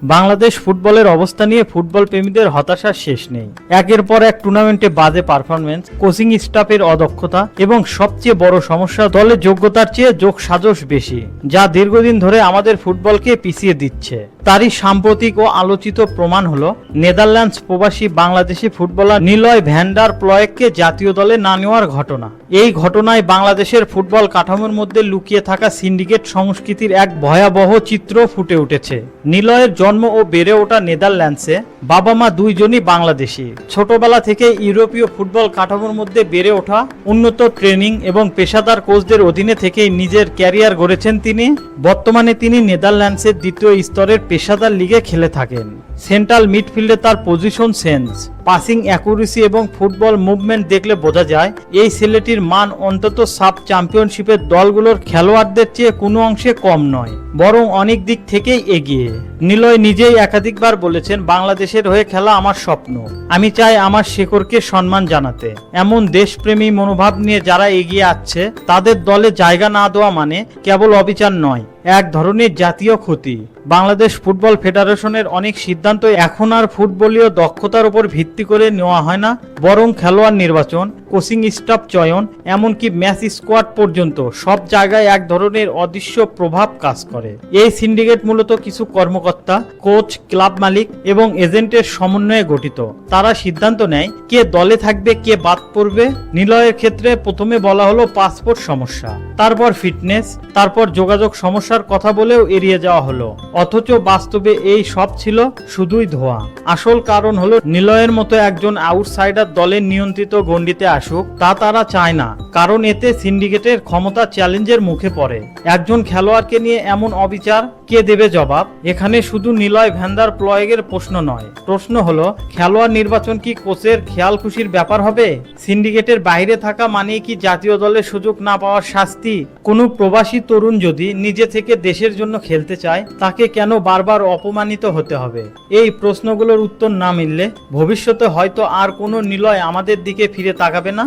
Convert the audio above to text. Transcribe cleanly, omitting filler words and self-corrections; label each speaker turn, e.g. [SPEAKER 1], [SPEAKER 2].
[SPEAKER 1] বাংলাদেশ ফুটবলের অবস্থা নিয়ে ফুটবল প্রেমীদের হতাশার শেষ নেই। একের পর এক টুর্নামেন্টে বাজে পারফরম্যান্স, কোচিং স্টাফের অদক্ষতা এবং সবচেয়ে বড় সমস্যা দলের যোগ্যতার চেয়ে যোগসাজশ বেশি, যা দীর্ঘদিন ধরে আমাদের ফুটবলকে পিছিয়ে দিচ্ছে। তারই সাম্প্রতিক ও আলোচিত প্রমাণ হলো নেদারল্যান্ডস প্রবাসী Bangladeshi footballer Niloy van der প্লয়েককে জাতীয় দলে না নেওয়ার ঘটনা। এই ঘটনায় বাংলাদেশের ফুটবল কাঠামোর মধ্যে লুকিয়ে থাকা সিন্ডিকেট সংস্কৃতির এক ভয়াবহ চিত্র ফুটে উঠেছে। নিলয়ের জন্ম ও বেড়ে ওঠা নেদারল্যান্ডসে, বাবা মা দুইজনই বাংলাদেশি। ছোটবেলা থেকে ইউরোপীয় ফুটবল কাঠামোর মধ্যে বেড়ে ওঠা, উন্নত ট্রেনিং এবং পেশাদার কোচদের অধীনে থেকেই নিজের ক্যারিয়ার গড়েছেন তিনি। বর্তমানে তিনি নেদারল্যান্ডসের দ্বিতীয় স্তরের পেশাদার লিগে খেলে থাকেন। সেন্ট্রাল মিডফিল্ডে তার পজিশন সেন্স, পাসিং অ্যাকুরেসি এবং ফুটবল মুভমেন্ট দেখলে বোঝা যায় এই ছেলেটির মান অন্তত সাব চ্যাম্পিয়নশিপের দলগুলোর খেলোয়াড়দের চেয়ে কোনো অংশে কম নয়, বরং অনেক দিক থেকেই এগিয়ে। নিলয় নিজেই একাধিকবার বলেছেন, বাংলাদেশের হয়ে খেলা আমার স্বপ্ন। আমি চাই আমার শেকড়কে সম্মান জানাতে। এমন দেশপ্রেমী মনোভাব নিয়ে যারা এগিয়ে আসছে, তাদের দলে জায়গা না দেওয়া মানে কেবল অবিচার নয়, এক ধরনের জাতীয় ক্ষতি। বাংলাদেশ ফুটবল ফেডারেশনের অনেক সিদ্ধান্ত এখন আর ফুটবলীয় দক্ষতার উপর ভিত্তি করে নেওয়া হয় না, বরং খেলোয়াড় নির্বাচন, কোচিং স্টাফ চয়ন, এমনকি ম্যাচ স্কোয়াড পর্যন্ত সব জায়গায় এক ধরনের অদৃশ্য প্রভাব কাজ করে। এই সিন্ডিকেট মূলত কিছু কর্মকর্তা, কোচ, ক্লাব মালিক এবং এজেন্টের সমন্বয়ে গঠিত। তারা সিদ্ধান্ত নেয় কে দলে থাকবে, কে বাদ পড়বে। নিলয়ের ক্ষেত্রে প্রথমে বলা হলো পাসপোর্ট সমস্যা, তারপর ফিটনেস, তারপর যোগাযোগ সমস্যার কথা বলেও এড়িয়ে যাওয়া হলো। অথচ বাস্তবে এই সব ছিল শুধুই ধোঁয়া। আসল কারণ হলো নিলয়ের মতো একজন আউটসাইডার দলের নিয়ন্ত্রিত গণ্ডিতে আসুক, তা তারা চায় না, কারণ এতে সিন্ডিকেটের ক্ষমতা চ্যালেঞ্জের মুখে পড়ে। একজন খেলোয়াড়কে নিয়ে এমন অবিচার কে দেবে জবাব? এখানে শুধু নিলয় ভ্যান ডার প্লয়েগের প্রশ্ন নয়, প্রশ্ন হলো খেলোয়াড় নির্বাচন কি কোচের খেয়াল খুশির ব্যাপার হবে? সিন্ডিকেটের বাইরে থাকা মানে কি জাতীয় দলের সুযোগ না পাওয়ার শাস্তি? কোনো প্রবাসী তরুণ যদি নিজে থেকে দেশের জন্য খেলতে চায়, তাকে কেন বারবার অপমানিত হতে হবে? এই প্রশ্নগুলোর উত্তর না মিললে ভবিষ্যতে হয়তো আর কোনো নিলয় আমাদের দিকে ফিরে তাকাবে না।